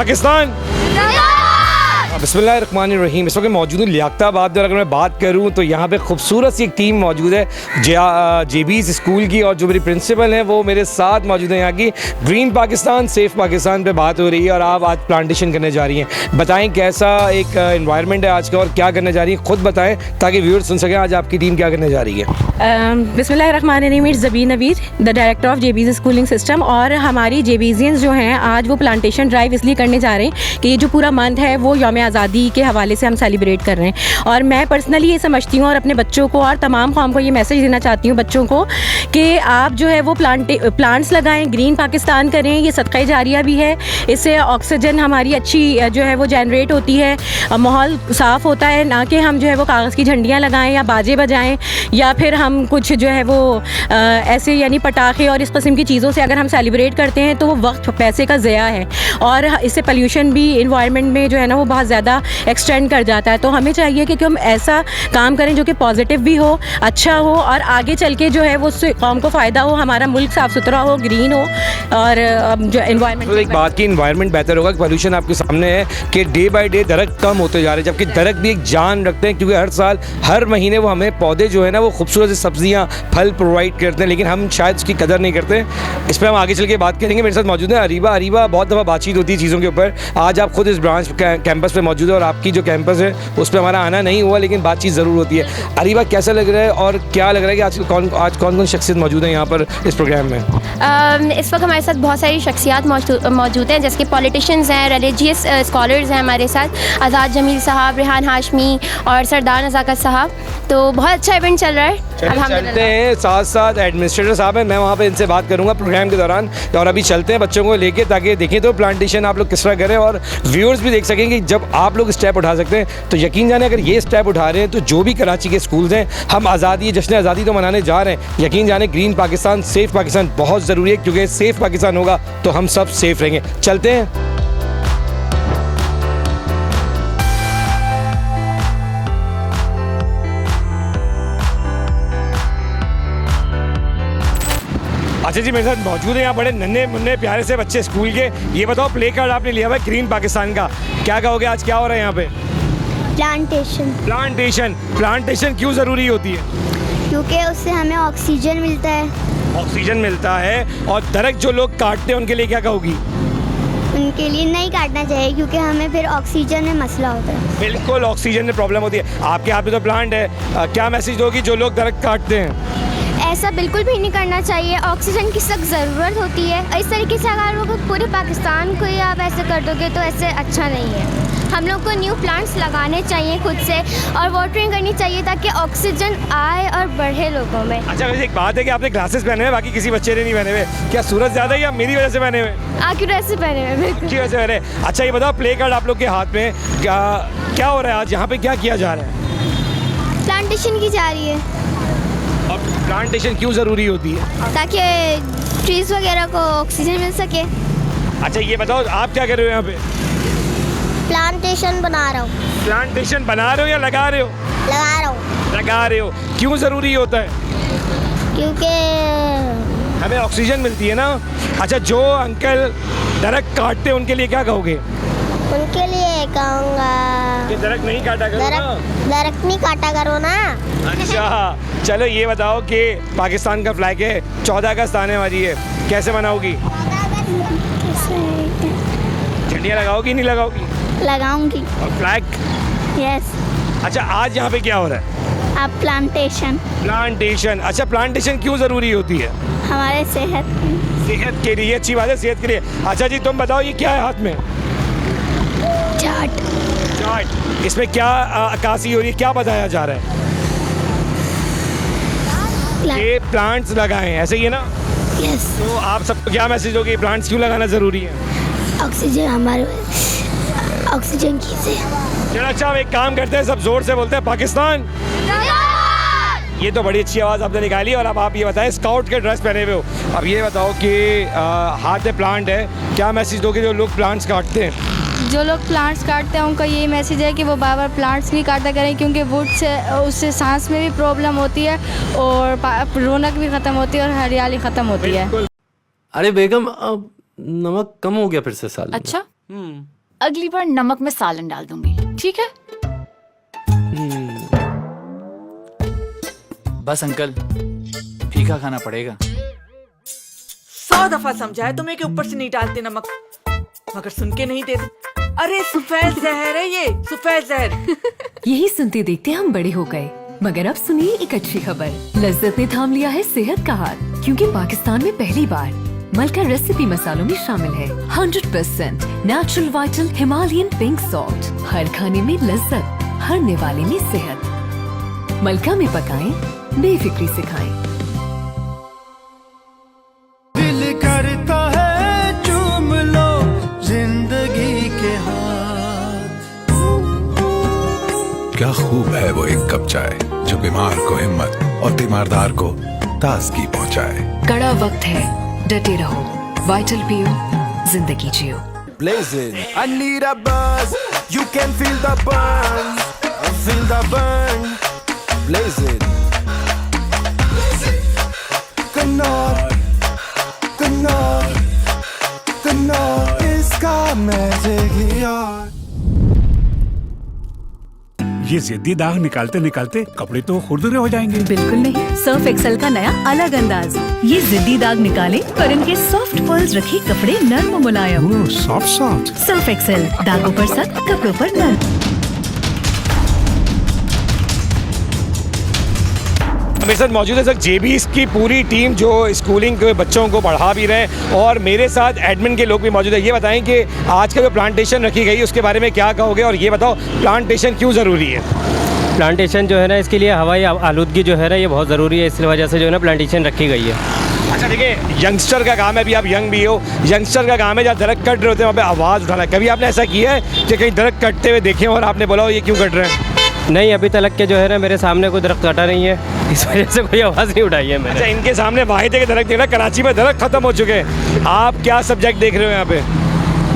पाकिस्तान। बिस्मिल्लाहिर्रहमानिर्रहीम। इस वक्त मौजूद हूँ लियाकताबाद और अगर मैं बात करूँ तो यहाँ पे खूबसूरत सी एक टीम मौजूद है जेबीज़ स्कूल की, और जो मेरी प्रिंसिपल हैं वो मेरे साथ मौजूद हैं। यहाँ की ग्रीन पाकिस्तान सेफ़ पाकिस्तान पे बात हो रही है और आप आज प्लांटेशन करने जा रही हैं। बताएं कैसा एक इन्वायरमेंट है आज का और क्या करने जा रही हैं, ख़ुद बताएं ताकि व्यूअर्स सुन सकें आज आपकी टीम क्या करने जा रही है। बिस्मिल्लाहिर्रहमानिर्रहीम। It's Zabeen Naveer, the director of JB's schooling system. और हमारी जेबीज़ियंस जो हैं आज वो प्लांटेशन ड्राइव इसलिए करने जा रहे हैं कि ये जो पूरा मंथ है वो यौम आज़ादी के हवाले से हम सेलिब्रेट कर रहे हैं। और मैं पर्सनली ये समझती हूँ और अपने बच्चों को और तमाम कौम को ये मैसेज देना चाहती हूँ बच्चों को कि आप जो है वो प्लांट्स लगाएं, ग्रीन पाकिस्तान करें। ये सदका जारिया भी है, इससे ऑक्सीजन हमारी अच्छी जो है वो जनरेट होती है, माहौल साफ़ होता है। ना कि हम जो है वो कागज़ की झंडियाँ लगाएं या बाजे बजाएं या फिर हम कुछ जो है वो ऐसे यानी पटाखे और इस किस्म की चीज़ों से अगर हम सेलिब्रेट करते हैं तो वो वक्त पैसे का ज़या है और इससे पोल्यूशन भी इन्वायरमेंट में जो है ना वो बहुत ज़्यादा एक्सटेंड कर जाता है। तो हमें चाहिए कि हम ऐसा काम करें जो कि पॉजिटिव भी हो, अच्छा हो और आगे चल के जो है वो उससे कौम को फ़ायदा हो, हमारा मुल्क साफ़ सुथरा हो, ग्रीन हो और जो इन्वायरमेंट। तो एक बात की इन्वायरमेंट बेहतर होगा, पोल्यूशन आपके सामने है कि डे बाय डे दरख्त कम होते जा रहे हैं, जबकि दरख्त भी एक जान रखते हैं क्योंकि हर साल हर महीने वो हमें पौधे जो है ना वो खूबसूरत से सब्जियाँ फल प्रोवाइड करते हैं, लेकिन हम शायद उसकी कदर नहीं करते। इस पर हम आगे चल के बात करेंगे। मेरे साथ मौजूद है अरीबा। बहुत दफ़ा बातचीत होती है चीज़ों के ऊपर, आज आप खुद इस ब्रांच कैंपस पे मौजूद है और आपकी जो कैंपस है उस पर हमारा आना नहीं हुआ लेकिन बातचीत ज़रूर होती है। अरीबा, कैसा लग रहा है और क्या लग रहा है कि आज कौन कौन शख्सियत मौजूद है यहाँ पर इस प्रोग्राम में? इस वक्त हमारे साथ बहुत सारी शख्सियात मौजूद हैं, जैसे कि पॉलिटिशियंस हैं, रिलीजियस स्कॉलर्स हैं हमारे साथ, आज़ाद जमील साहब, रेहान हाशमी और सरदार नज़ाकत साहब। तो बहुत अच्छा इवेंट चल रहा है। चलते हैं, साथ साथ एडमिनिस्ट्रेटर साहब हैं, मैं वहाँ पे इनसे बात करूँगा प्रोग्राम के दौरान। और अभी चलते हैं बच्चों को लेके ताकि देखें तो प्लांटेशन आप लोग किस तरह करें और व्यूअर्स भी देख सकेंगे। जब आप लोग स्टेप उठा सकते हैं तो यकीन जाने अगर ये स्टेप उठा रहे हैं तो जो भी कराची के स्कूल्स हैं, हम आज़ादी जश्न आज़ादी तो मनाने जा रहे हैं, यकीन जाने ग्रीन पाकिस्तान सेफ़ पाकिस्तान बहुत ज़रूरी है क्योंकि सेफ़ पाकिस्तान होगा तो हम सब सेफ़ रहेंगे। चलते हैं। अच्छा जी, मेरे साथ मौजूद है यहाँ बड़े नन्हे मुन्ने प्यारे से बच्चे स्कूल के। ये बताओ, प्ले कार्ड आपने लिया हुआ है ग्रीन पाकिस्तान का, क्या कहोगे आज क्या हो रहा है यहाँ पे? प्लांटेशन क्यों ज़रूरी होती है? क्योंकि उससे हमें ऑक्सीजन मिलता है। और दरख्त जो लोग काटते हैं उनके लिए क्या कहोगी? उनके लिए नहीं काटना चाहिए क्योंकि हमें फिर ऑक्सीजन में मसला होता है। बिल्कुल, ऑक्सीजन में प्रॉब्लम होती है। आपके हाथ में तो प्लांट है, क्या मैसेज दोगी जो लोग दरख्त काटते हैं? ऐसा बिल्कुल भी नहीं करना चाहिए, ऑक्सीजन की सख्त ज़रूरत होती है। इस तरीके से अगर वो पूरे पाकिस्तान को ही आप ऐसे कर दोगे तो ऐसे अच्छा नहीं है। हम लोग को न्यू प्लांट्स लगाने चाहिए खुद से और वाटरिंग करनी चाहिए ताकि ऑक्सीजन आए और बढ़े लोगों में। अच्छा, वैसे एक बात है कि आपने ग्लासेस पहने हुए, बाकी किसी बच्चे ने नहीं पहने हुए, क्या सूरज ज़्यादा है या मेरी वजह से पहने हुए? आपकी वजह से पहने हुए। आपकी वजह से पहने। अच्छा ये बताओ, प्ले कार्ड आप लोग के हाथ में क्या हो रहा है आज यहाँ पे, क्या किया जा रहा है? प्लांटेशन की जा रही है। और प्लांटेशन क्यों ज़रूरी होती है? ताकि ट्रीज़ वगैरह को ऑक्सीजन मिल सके। अच्छा ये बताओ, आप क्या कर रहे हो यहाँ पे? प्लांटेशन बना रहा हूँ। प्लांटेशन बना रहे हो या लगा रहे हो? लगा रहे हो। क्यों ज़रूरी होता है? क्योंकि हमें ऑक्सीजन मिलती है ना। अच्छा, जो अंकल दरख्त काटते हैं उनके लिए क्या कहोगे? उनके लिए कहूँगा कि दरख्त नहीं काटा करो ना। दरख्त नहीं काटा करो ना। अच्छा चलो ये बताओ कि पाकिस्तान का फ्लैग है, 14 अगस्त आने वाली है, कैसे मनाओगी? झंडियाँ लगाओगी नहीं लगाओगी? लगाऊंगी। और फ्लैग? यस। अच्छा, आज यहाँ पे क्या हो रहा है? अब प्लांटेशन। अच्छा, प्लांटेशन क्यों ज़रूरी होती है? हमारे सेहत के लिए। अच्छी बात है, सेहत के लिए। अच्छा जी, तुम बताओ ये क्या है हाथ में? चार्ट। इसमें क्या अक्कासी हो रही है, क्या बताया जा रहा है? ये प्लांट्स लगाएं, ऐसे ही है ना? यस। तो आप सबको क्या मैसेज दोगे, प्लांट्स क्यों लगाना ज़रूरी है? ऑक्सीजन की से। चलो अच्छा, अब एक काम करते हैं, सब जोर से बोलते हैं पाकिस्तान। ये तो बड़ी अच्छी आवाज़ आपने निकाली। और अब आप ये बताएं, स्काउट के ड्रेस पहने हुए हो, अब ये बताओ कि हाथ में प्लांट है, क्या मैसेज दोगे जो लोग प्लांट्स काटते हैं? जो लोग प्लांट्स काटते हैं उनका यही मैसेज है कि वो बार बार प्लांट्स नहीं काटा करें क्योंकि वुड से उससे सांस में भी प्रॉब्लम होती है और रौनक भी ख़त्म होती है और हरियाली ख़त्म होती है। अरे बेगम, अब नमक कम हो गया फिर से साल में। अच्छा, अगली बार नमक में सालन डाल दूंगी, ठीक है? बस अंकल, फीका खाना पड़ेगा। 100 दफा समझाया तुम्हें कि ऊपर से नहीं डालते नमक, मगर सुन के नहीं देते। अरे सफेद जहर है ये, सफेद जहर। यही सुनते देखते हम बड़े हो गए, मगर अब सुनिए एक अच्छी खबर। लज्जत ने थाम लिया है सेहत का हाथ, क्योंकि पाकिस्तान में पहली बार मलका रेसिपी मसालों में शामिल है 100% natural vital Himalayan pink salt. हर खाने में लज्जत, हर निवाले में सेहत। मलका में पकाएं, बेफिक्री से खाएं। दिल करता है चूम लो जिंदगी के हाथ। क्या खूब है वो एक कप चाय जो बीमार को हिम्मत और तीमारदार को ताजगी पहुंचाए। कड़ा वक्त है, डटे रहो, वाइटल पियो, जिंदगी जियो। Blazing. I need a buzz. You can feel the burn. Feel the burn. Blazing. Knorr. Knorr. Knorr. इसका मैजिक ही और। ये जिद्दी दाग निकालते निकालते कपड़े तो खुरदुरे हो जाएंगे। बिल्कुल नहीं, सर्फ एक्सेल का नया अलग अंदाज। ये जिद्दी दाग निकाले पर इनके सॉफ्ट पर्ल्स रखे कपड़े नर्म और मुलायम। Soft soft. सर्फ एक्सेल, दागों पर सख्त, कपड़ों पर नर्म। मेरे साथ मौजूद है सर जेबीज की पूरी टीम जो स्कूलिंग के बच्चों को पढ़ा भी रहे हैं, और मेरे साथ एडमिन के लोग भी मौजूद है। ये बताएं कि आज का जो प्लांटेशन रखी गई उसके बारे में क्या कहोगे, और ये बताओ प्लांटेशन क्यों ज़रूरी है? प्लांटेशन जो है ना, इसके लिए हवाई आलूदगी जो है ना, ये बहुत ज़रूरी है। इस वजह से जो है ना प्लांटेशन रखी गई है। अच्छा देखिए, यंगस्टर का काम है, अभी आप यंग भी हो, यंगस्टर का काम है जहाँ दरख्त कट रहे होते हैं वहाँ पे आवाज़ उठाना। कभी आपने ऐसा किया है कि कहीं दरख्त कटते हुए देखें और आपने बोला ये क्यों कट रहे हैं? नहीं, अभी तक के जो है ना मेरे सामने कोई दरख्त कटा नहीं है, इस वजह से कोई आवाज़ नहीं उठाई है मैंने। अच्छा, इनके सामने वाहिद है कि दरख्त देखना, कराची में दरख्त खत्म हो चुके हैं। आप क्या सब्जेक्ट देख रहे हो यहाँ पे?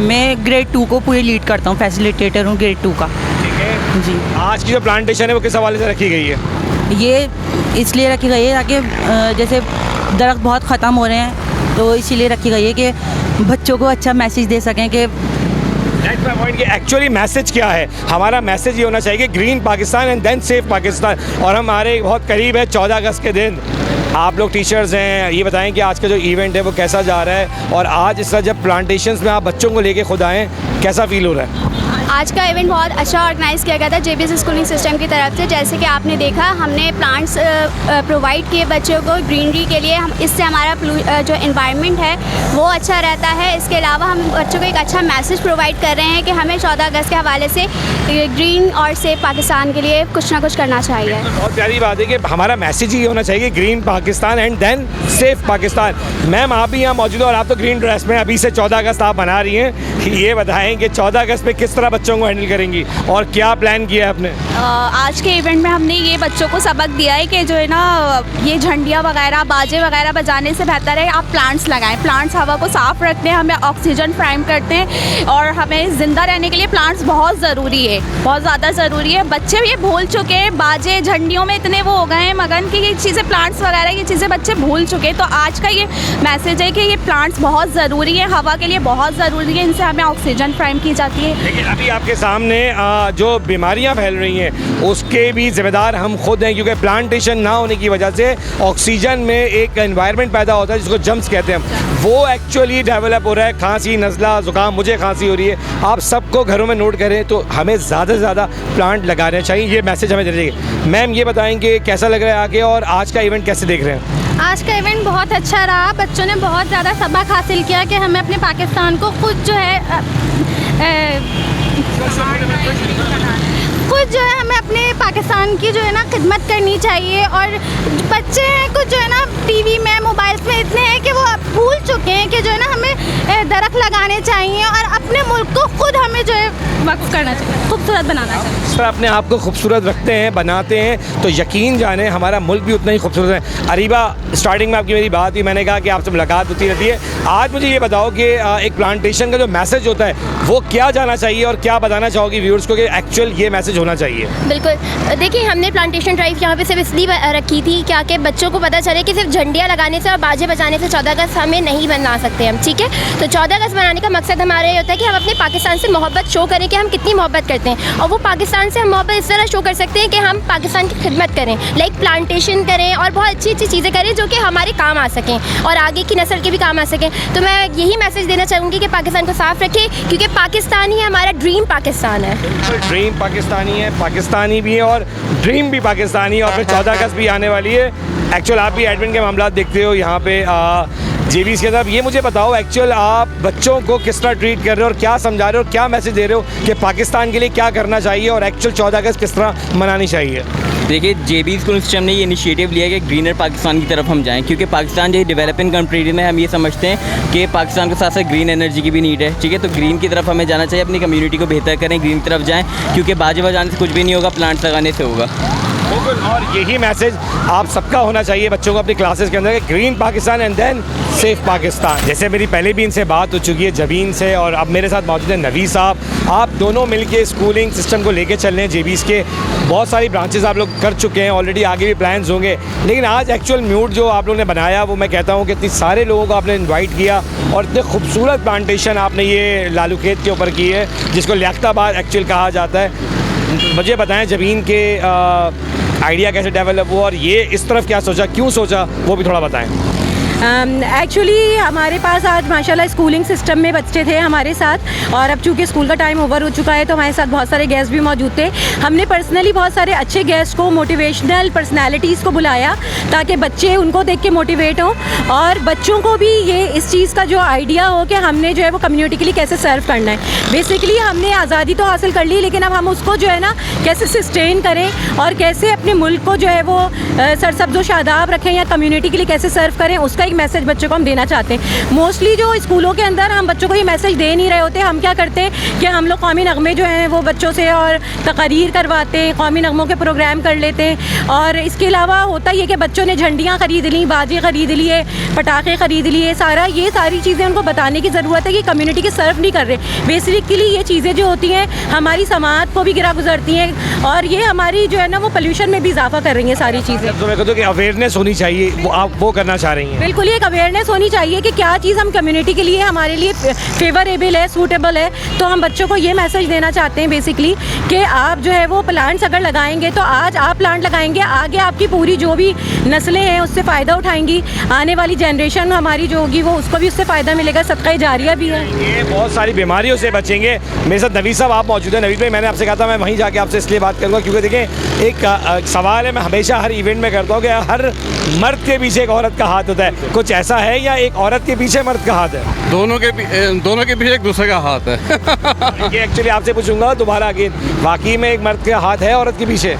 मैं ग्रेड 2 को पूरी लीड करता हूँ, फैसिलिटेटर हूँ ग्रेड 2 का। ठीक है जी। आज की जो प्लांटेशन है वो किस हवाले से रखी गई है? ये इसलिए रखी गई है ताकि जैसे दरख्त बहुत ख़त्म हो रहे हैं, तो इसीलिए रखी गई है कि बच्चों को अच्छा मैसेज दे सकें कि एक्चुअली मैसेज क्या है। हमारा मैसेज ये होना चाहिए कि green Pakistan and then safe Pakistan, और हमारे बहुत करीब है 14 अगस्त के दिन। आप लोग टीचर्स हैं, ये बताएं कि आज का जो इवेंट है वो कैसा जा रहा है, और आज इस तरह जब प्लांटेशंस में आप बच्चों को लेके खुद आएँ, कैसा फील हो रहा है? आज का इवेंट बहुत अच्छा ऑर्गेनाइज़ किया गया था जेबीज स्कूलिंग सिस्टम की तरफ से। जैसे कि आपने देखा, हमने प्लांट्स प्रोवाइड किए बच्चों को ग्रीनरी के लिए। इससे हमारा जो एनवायरनमेंट है वो अच्छा रहता है। इसके अलावा हम बच्चों को एक अच्छा मैसेज प्रोवाइड कर रहे हैं कि हमें 14 अगस्त के हवाले से ग्रीन और सेफ पाकिस्तान के लिए कुछ ना कुछ करना चाहिए। बहुत प्यारी बात है कि हमारा मैसेज ये होना चाहिए green Pakistan and then safe Pakistan. Ma'am, आप भी यहाँ मौजूद हो और आप तो ग्रीन ड्रेस में अभी से 14 अगस्त आप बना रही हैं। ये बताएं कि 14 अगस्त में किस तरह बच्चों को हैंडल करेंगी और क्या प्लान किया है आपने? आज के इवेंट में हमने ये बच्चों को सबक दिया है कि जो है ना, ये झंडियाँ वगैरह, बाजे वगैरह बजाने से बेहतर है आप प्लांट्स लगाएं। प्लांट्स हवा को साफ रखते हैं, हमें ऑक्सीजन फ्राहम करते हैं, और हमें ज़िंदा रहने के लिए प्लांट्स बहुत ज़रूरी है, बहुत ज़्यादा ज़रूरी है। बच्चे ये भूल चुके हैं, बाजे झंडियों में इतने वो हो गए हैं मगन कि ये चीज़ें, प्लांट्स वगैरह ये चीज़ें बच्चे भूल चुके हैं। तो आज का ये मैसेज है कि ये प्लांट्स बहुत ज़रूरी है, हवा के लिए बहुत ज़रूरी है, इनसे हमें ऑक्सीजन फ्राहम की जाती है। लेकिन अभी आपके सामने जो बीमारियां फैल रही हैं उसके भी जिम्मेदार हम खुद हैं, क्योंकि प्लांटेशन ना होने की वजह से ऑक्सीजन में एक एनवायरनमेंट पैदा होता है जिसको जम्स कहते हैं, वो एक्चुअली डेवलप हो रहा है। खांसी, नज़ला, ज़ुकाम, मुझे खांसी हो रही है, आप सबको घरों में नोट करें, तो हमें ज़्यादा से ज़्यादा प्लांट लगाने चाहिए। ये मैसेज हमें देने चाहिए। मैम, ये बताएंगे कैसा लग रहा है आगे, और आज का इवेंट कैसे देख रहे हैं? आज का इवेंट बहुत अच्छा रहा। बच्चों ने बहुत ज़्यादा सबक हासिल किया कि हमें अपने पाकिस्तान को खुद जो है हमें अपने पाकिस्तान की जो है ना खिदमत करनी चाहिए। और बच्चे हैं कुछ जो है ना टीवी में, मोबाइल्स में इतने हैं कि वो भूल चुके हैं कि जो है ना हमें दरख्त लगाने चाहिए और अपने मुल्क को खुद हमें जो है वक्फ करना चाहिए, खूबसूरत बनाना चाहिए। सर, अपने आप को खूबसूरत रखते हैं, बनाते हैं, तो यकीन जाने हमारा मुल्क भी उतना ही खूबसूरत है। अरीबा, स्टार्टिंग में आपकी मेरी बात हुई, मैंने कहा कि आपसे मुलाकात होती रहती है। आज मुझे ये बताओ कि एक प्लांटेशन का जो मैसेज होता है वो क्या जाना चाहिए, और क्या बताना चाहोगी व्यूअर्स को कि एक्चुअल ये मैसेज होना चाहिए? बिल्कुल, देखिए, हमने प्लांटेशन ड्राइव यहाँ पे सिर्फ इसलिए रखी थी क्या कि बच्चों को पता चले कि सिर्फ झंडियाँ लगाने से और बाजे बजाने से 14 अगस्त हमें नहीं बना सकते हम, ठीक है। है। तो 14 अगस्त मनाने का मकसद हमारा ये होता है कि हम अपने पाकिस्तान से मोहब्बत शो करें कि हम कितनी मोहब्बत करते हैं, और वो पाकिस्तान से हम मोहब्बत इस तरह शो कर सकते हैं कि हम पाकिस्तान की खिदमत करें, लाइक प्लांटेशन करें और बहुत अच्छी अच्छी चीज़ें करें जो कि हमारे काम आ सकें और आगे की नस्ल के भी काम आ सकें। तो मैं यही मैसेज देना चाहूँगी कि पाकिस्तान को साफ रखें, क्योंकि पाकिस्तान ही हमारा ड्रीम पाकिस्तान है। ड्रीम पाकिस्तानी है, पाकिस्तानी भी है और ड्रीम भी पाकिस्तानी है। और फिर 14 अगस्त भी आने वाली है। एक्चुअल आप भी एडमिन के मामला देखते हो यहाँ पे जेबीज के अंदर। ये मुझे बताओ एक्चुअल आप बच्चों को किस तरह ट्रीट कर रहे हो और क्या समझा रहे हो और क्या मैसेज दे रहे हो कि पाकिस्तान के लिए क्या करना चाहिए और एक्चुअल 14 अगस्त किस तरह मनानी चाहिए? देखिए, जेबी स्कूल सिस्टम ने ये इनिशिएटिव लिया कि ग्रीनर पाकिस्तान की तरफ हम जाएं, क्योंकि पाकिस्तान जो डेवलपिंग कंट्री में हम ये समझते हैं कि पाकिस्तान के साथ साथ ग्रीन एनर्जी की भी नीड है। ठीक है, तो ग्रीन की तरफ हमें जाना चाहिए, अपनी कम्युनिटी को बेहतर करें, ग्रीन की तरफ जाएँ, क्योंकि बाजवा जाने से कुछ भी नहीं होगा, प्लांट्स लगाने से होगा। बिल्कुल, और यही मैसेज आप सबका होना चाहिए बच्चों को अपनी क्लासेस के अंदर, green Pakistan and then safe Pakistan. जैसे मेरी पहले भी इनसे बात हो चुकी है जबीन से, और अब मेरे साथ मौजूद है नवी साहब। आप दोनों मिलके स्कूलिंग सिस्टम को लेके चल रहे हैं जेबीज़ के। बहुत सारी ब्रांचेस आप लोग कर चुके हैं ऑलरेडी, आगे भी प्लान्स होंगे, लेकिन आज एक्चुअल म्यूट जो आप लोगों ने बनाया वो मैं कहता हूँ कि इतने सारे लोगों को आपने इन्वाइट किया और इतने खूबसूरत प्लांटेशन आपने ये लालू खेत के ऊपर की है, जिसको लियाकताबाद एक्चुअल कहा जाता है। मुझे बताएं जबीन के आइडिया कैसे डेवलप हुआ और ये इस तरफ क्या सोचा, क्यों सोचा, वो भी थोड़ा बताएं। एक्चुअली हमारे पास आज माशाल्लाह स्कूलिंग सिस्टम में बच्चे थे हमारे साथ, और अब चूँकि स्कूल का टाइम ओवर हो चुका है तो हमारे साथ बहुत सारे गेस्ट भी मौजूद थे। हमने पर्सनली बहुत सारे अच्छे गेस्ट को, मोटिवेशनल पर्सनालिटीज़ को बुलाया ताकि बच्चे उनको देख के मोटिवेट हों और बच्चों को भी ये इस चीज़ का जो आइडिया हो कि हमने जो है वो कम्युनिटी के लिए कैसे सर्व करना है। बेसिकली हमने आज़ादी तो हासिल कर ली, लेकिन अब हम उसको जो है ना कैसे सस्टेन करें और कैसे अपने मुल्क को जो है वो सरसब्ज़ व शादाब रखें या कम्युनिटी के लिए कैसे सर्व करें, उसका एक मैसेज बच्चों को हम देना चाहते हैं। मोस्टली जो स्कूलों के अंदर हम बच्चों को ये मैसेज दे नहीं रहे होते। हम क्या करते हैं कि हम लोग कौमी नगमे जो हैं वो बच्चों से और तकरीर करवाते हैं, कौमी नगमों के प्रोग्राम कर लेते हैं, और इसके अलावा होता ही है कि बच्चों ने झंडियाँ ख़रीद ली, बाजे ख़रीद लिए, पटाखे ख़रीद लिए, ये सारी चीज़ें उनको बताने की ज़रूरत है कि कम्युनिटी के सर्व नहीं कर रहे। बेसिकली ये चीज़ें जो होती हैं हमारी समाज को भी गिरा गुजरती हैं और ये हमारी जो है ना वो पोल्यूशन में भी इजाफा कर रही हैं सारी चीज़ें। तो मैं कहता हूँ कि अवेयरनेस होनी चाहिए, वो आप वो करना चाह रही हैं? बिल्कुल, एक अवेयरनेस होनी चाहिए कि क्या चीज़ हम कम्युनिटी के लिए हमारे लिए फेवरेबल है, सूटेबल है। तो हम बच्चों को ये मैसेज देना चाहते हैं बेसिकली कि आप जो है वो प्लांट्स अगर लगाएंगे तो आज आप प्लांट लगाएंगे, आगे आपकी पूरी जो भी नस्लें हैं उससे फ़ायदा उठाएंगी, आने वाली जनरेशन हमारी जो होगी वो उसको भी उससे फ़ायदा मिलेगा, सदका जारिया भी है। ये बहुत सारी बीमारियों से बचेंगे। मेरे साथ नवीद साहब आप मौजूद हैं। नवीद भाई, मैंने आपसे कहा था मैं वहीं जाके आपसे इसलिए बात करूँगा क्योंकि देखें एक सवाल है मैं हमेशा हर इवेंट में करता हूँ कि हर मर्द के पीछे एक औरत का हाथ होता है, कुछ ऐसा है या एक औरत के पीछे मर्द का हाथ है? दोनों के पीछे एक दूसरे का हाथ है। ये एक्चुअली आपसे पूछूंगा दोबारा अगेन, वाकई में एक मर्द का हाथ है औरत के पीछे?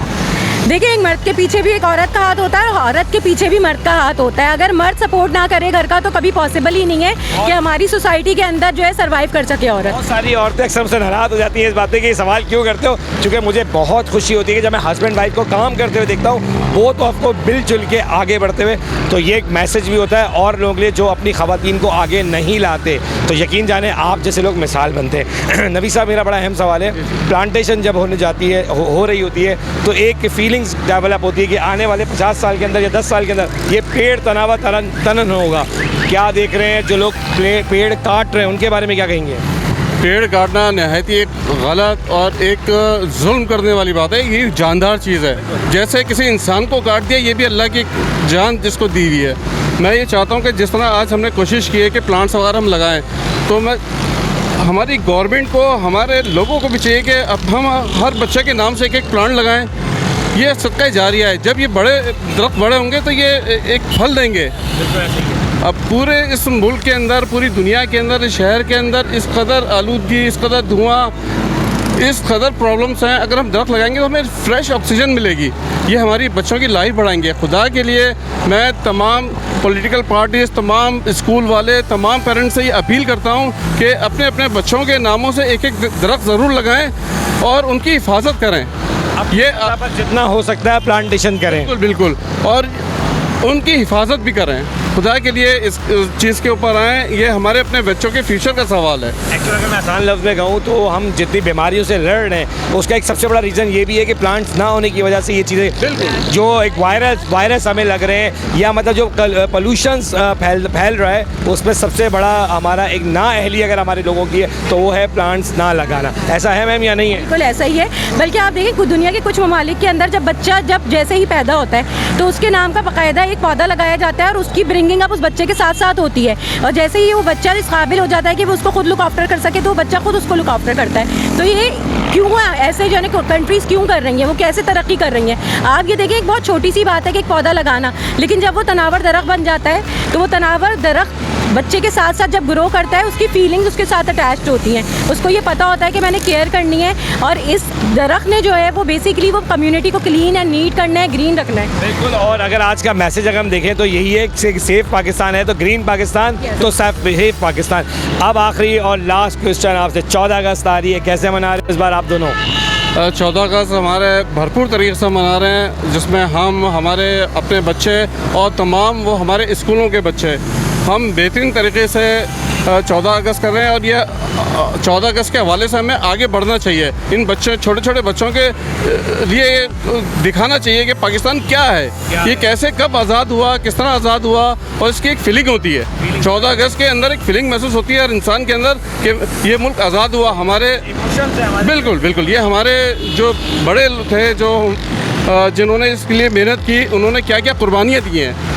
देखिए, एक मर्द के पीछे भी एक औरत का हाथ होता है और औरत के पीछे भी मर्द का हाथ होता है। अगर मर्द सपोर्ट ना करे घर का तो कभी पॉसिबल ही नहीं है कि हमारी सोसाइटी के अंदर जो है सरवाइव कर सके औरत। बहुत सारी औरतें अक्सर से नाराज़ हो जाती हैं इस बात पे कि ये सवाल क्यों करते हो, क्योंकि मुझे बहुत खुशी होती है कि जब मैं हस्बैंड वाइफ को काम करते हुए देखता हूँ वो तो आपको मिलजुल के आगे बढ़ते हुए, तो ये एक मैसेज भी होता है और लोगों के लिए जो अपनी ख़वातीन को आगे नहीं लाते, तो यकीन जाने आप जैसे लोग मिसाल बनते हैं। नबी साहब, मेरा बड़ा अहम सवाल है, प्लांटेशन जब होने जाती है हो रही होती है तो एक फीलिंग्स डेवलप होती है कि आने वाले 50 साल के अंदर या 10 साल के अंदर ये पेड़ तनावा तनन होगा। क्या देख रहे हैं जो लोग पेड़ काट रहे हैं उनके बारे में क्या कहेंगे? पेड़ काटना नहायत ही एक गलत और एक जुल्म करने वाली बात है। ये जानदार चीज़ है, जैसे किसी इंसान को काट दिया, ये भी अल्लाह की जान जिसको दी हुई है। मैं ये चाहता हूँ कि जिस तरह आज हमने कोशिश की है कि प्लांट्स वगैरह हम लगाएं, तो मैं हमारी गवर्नमेंट को, हमारे लोगों को भी चाहिए कि अब हम हर बच्चे के नाम से एक प्लांट लगाएं। ये सदका जारिया है। जब ये दरख्त बड़े होंगे तो ये एक फल देंगे। अब पूरे इस मुल्क के अंदर, पूरी दुनिया के अंदर, इस शहर के अंदर इस कदर आलूदगी, इस कदर धुआं, इस कदर प्रॉब्लम्स हैं। अगर हम दरख्त लगाएंगे तो हमें फ्रेश ऑक्सीजन मिलेगी, ये हमारी बच्चों की लाइफ बढ़ाएंगे। खुदा के लिए मैं तमाम पॉलिटिकल पार्टीज़, तमाम स्कूल वाले, तमाम पेरेंट्स से ये अपील करता हूँ कि अपने अपने बच्चों के नामों से एक एक दरख्त ज़रूर लगाएं और उनकी हिफाजत करें। ये जितना हो सकता है प्लांटेशन करें। बिल्कुल बिल्कुल, और उनकी हिफाजत भी करें। खुदा के लिए इस चीज़ के ऊपर आएँ। ये हमारे अपने बच्चों के फ्यूचर का सवाल है। एक्चुअली अगर मैं आसान लफ्ज़ में कहूँ तो हम जितनी बीमारियों से लड़ रहे हैं उसका एक सबसे बड़ा रीज़न ये भी है कि प्लांट्स ना होने की वजह से ये चीज़ें जो एक वायरस हमें लग रहे हैं या मतलब जो पोल्यूशंस फैल रहा है उसमें सबसे बड़ा हमारा एक नाअहली अगर हमारे लोगों की है तो वो है प्लांट्स ना लगाना। ऐसा है मैम या नहीं है? बिल्कुल ऐसा ही है। बल्कि आप देखिए दुनिया के कुछ ममालिक के अंदर जब बच्चा जैसे ही पैदा होता है तो उसके नाम का बाकायदा एक पौधा लगाया जाता है और उसकी ब्रिंगिंग अप उस बच्चे के साथ साथ होती है। और जैसे ही वो बच्चा इस काबिल हो जाता है कि वो उसको खुद लुक आफ्टर कर सके तो वो बच्चा खुद उसको लुक आफ्टर करता है। तो ये क्यों ऐसे जो है कंट्रीज़ क्यों कर रही हैं, वो कैसे तरक्की कर रही हैं? आप ये देखिए एक बहुत छोटी सी बात है कि एक पौधा लगाना, लेकिन जब वो तनावर दरख्त बन जाता है तो वो तनावर दरख्त बच्चे के साथ साथ जब ग्रो करता है उसकी फीलिंग्स उसके साथ अटैच्ड होती हैं। उसको ये पता होता है कि मैंने केयर करनी है और इस दरख्त ने जो है वो बेसिकली वो कम्युनिटी को क्लीन एंड नीट करना है, ग्रीन रखना है। बिल्कुल। और अगर आज का मैसेज अगर हम देखें तो यही है कि सेफ पाकिस्तान है तो ग्रीन पाकिस्तान तो सेफ पाकिस्तान। अब आखिरी और लास्ट क्वेश्चन आपसे, 14 अगस्त आ रही है, कैसे मना रहे हैं इस बार आप दोनों? 14 अगस्त हमारे भरपूर तरीके से मना रहे हैं, जिसमें हम हमारे अपने बच्चे और तमाम वो हमारे स्कूलों के बच्चे हम बेहतरीन तरीके से 14 अगस्त कर रहे हैं। और ये 14 अगस्त के हवाले से हमें आगे बढ़ना चाहिए। इन बच्चे छोटे छोटे बच्चों के लिए दिखाना चाहिए कि पाकिस्तान क्या है, ये कैसे कब आज़ाद हुआ, किस तरह आज़ाद हुआ, और इसकी एक फीलिंग होती है। 14 अगस्त के अंदर एक फीलिंग महसूस होती है हर इंसान के अंदर कि ये मुल्क आज़ाद हुआ। हमारे बिल्कुल बिल्कुल ये हमारे जो बड़े थे जो जिन्होंने इसके लिए मेहनत की, उन्होंने क्या क्या कुर्बानियाँ दी हैं।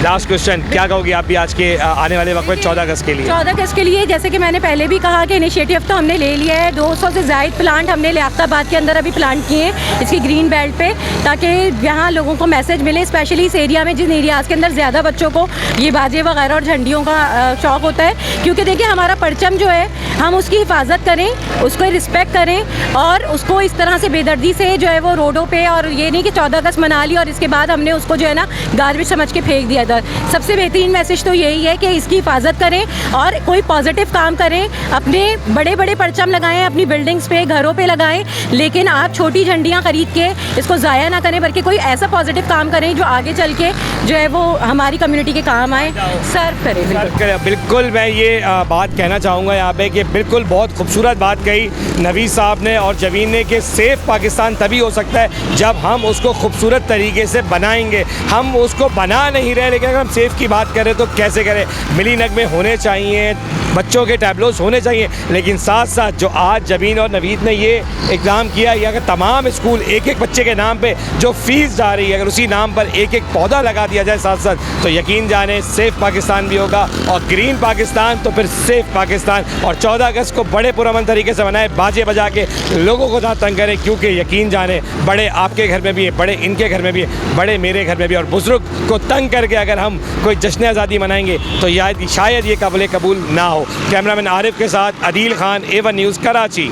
लास्ट क्वेश्चन, क्या कहोगे आप भी आज के आने वाले वक्त में 14 अगस्त के लिए? 14 अगस्त के लिए जैसे कि मैंने पहले भी कहा कि इनिशिएटिव तो हमने ले लिया है। 200 से ज़ायद प्लांट हमने लियाकताबाद के अंदर अभी प्लांट किए हैं इसकी ग्रीन बेल्ट पे, ताकि यहाँ लोगों को मैसेज मिले, स्पेशली इस एरिया में जिन एरियाज़ के अंदर ज़्यादा बच्चों को ये बाजे वगैरह और झंडियों का शौक़ होता है। क्योंकि देखिए हमारा परचम जो है हम उसकी हिफाजत करें, उसको रिस्पेक्ट करें और उसको इस तरह से बेदर्दी से जो है वो रोडों पर, और ये नहीं कि 14 अगस्त मना ली और इसके बाद हमने उसको जो है ना गार्बेज समझ के फेंक दिया। सबसे बेहतरीन मैसेज तो यही है कि इसकी हिफाजत करें और कोई पॉजिटिव काम करें। अपने बड़े बड़े परचम लगाएं, अपनी बिल्डिंग्स पे, घरों पे लगाएं, लेकिन आप छोटी झंडियां खरीद के इसको ज़ाया ना करें, बल्कि कोई ऐसा पॉजिटिव काम करें जो आगे चल के जो है वो हमारी कम्युनिटी के काम आए, सर्व करें। बिल्कुल मैं ये बात कहना चाहूँगा यहाँ पे कि बिल्कुल बहुत खूबसूरत बात कही नवीद साहब ने और जबीन ने कि सेफ़ पाकिस्तान तभी हो सकता है जब हम उसको खूबसूरत तरीके से बनाएंगे। हम उसको बना नहीं रहे, लेकिन अगर हम सेफ़ की बात करें तो कैसे करें? मिली नगमे होने चाहिए, बच्चों के टैबलोस होने चाहिए, लेकिन साथ साथ जो आज जबीन और नवीद ने ये इक़दाम किया, ये अगर तमाम स्कूल एक एक बच्चे के नाम पे जो फ़ीस जा रही है अगर उसी नाम पर एक एक पौधा लगा दिया जाए साथ साथ, तो यकीन जाने सेफ़ पाकिस्तान भी होगा और ग्रीन पाकिस्तान तो फिर सेफ़ पाकिस्तान। और 14 अगस्त को बड़े पुरअमन तरीके से मनाएं, बाजे बजा के लोगों को ना तंग करें, क्योंकि यकीन जाने बड़े आपके घर में भी है, बड़े इनके घर में भी है, बड़े मेरे घर में भी, और बुज़ुर्ग को तंग करके अगर हम कोई जश्न आज़ादी मनाएंगे तो शायद ये काबिल कबूल ना हो। कैमरामैन आरिफ के साथ Adeel Khan, A1 news, Karachi.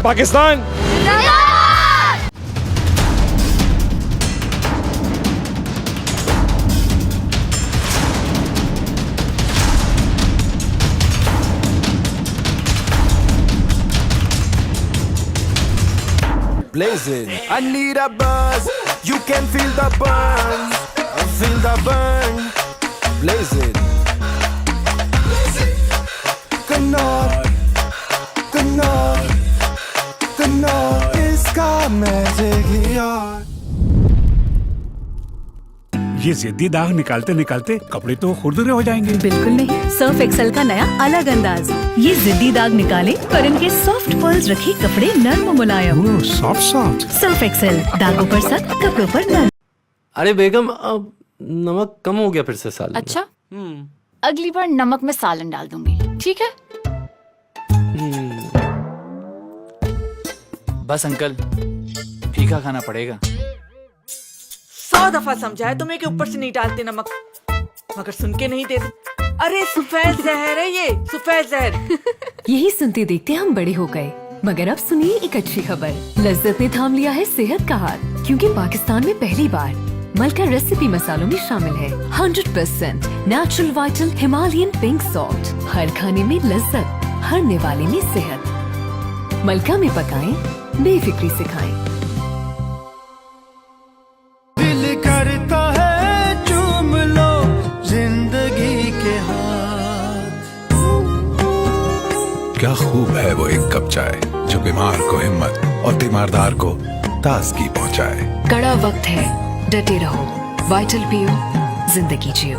Pakistan. Blazing. I need a buzz. You can feel the burn. Feel the burn. Blazing. Kanor, Kanor, Kanor इसका मैजिक ही और ये जिद्दी दाग निकालते निकालते कपड़े तो खुरदुरे हो जाएंगे। बिल्कुल नहीं, सर्फ एक्सेल का नया अलग अंदाज। ये जिद्दी दाग निकाले पर इनके सॉफ्ट पर्ल्स रखे कपड़े नर्म मुलायम। Soft soft. सर्फ एक्सेल, दागों पर सख्त, कपड़ों पर नर्म। अरे बेगम, अब नमक कम हो गया फिर से सालन में। अच्छा, अगली बार नमक में सालन डाल दूंगी, ठीक है? बस अंकल, फीका खाना पड़ेगा। 100 दफा समझाया तुम्हें कि ऊपर से नहीं डालते नमक, मगर सुन के नहीं देते। अरे सफेद जहर है ये, सफेद जहर। यही सुनते देखते हम बड़े हो गए, मगर अब सुनिए एक अच्छी खबर। लज्जत ने थाम लिया है सेहत का हाथ, क्योंकि पाकिस्तान में पहली बार मलका रेसिपी मसालों में शामिल है 100% natural vital Himalayan pink salt. हर खाने में लज्जत, हर निवाले में सेहत। मलका में पकाएं, बेफिक्री से खाएं। दिल करता है चूम लो जिंदगी के हाथ। क्या खूब है वो एक कप चाय जो बीमार को हिम्मत और तीमारदार को ताजगी पहुंचाए। कड़ा वक्त है, डटे रहो, वाइटल पियो, जिंदगी जियो।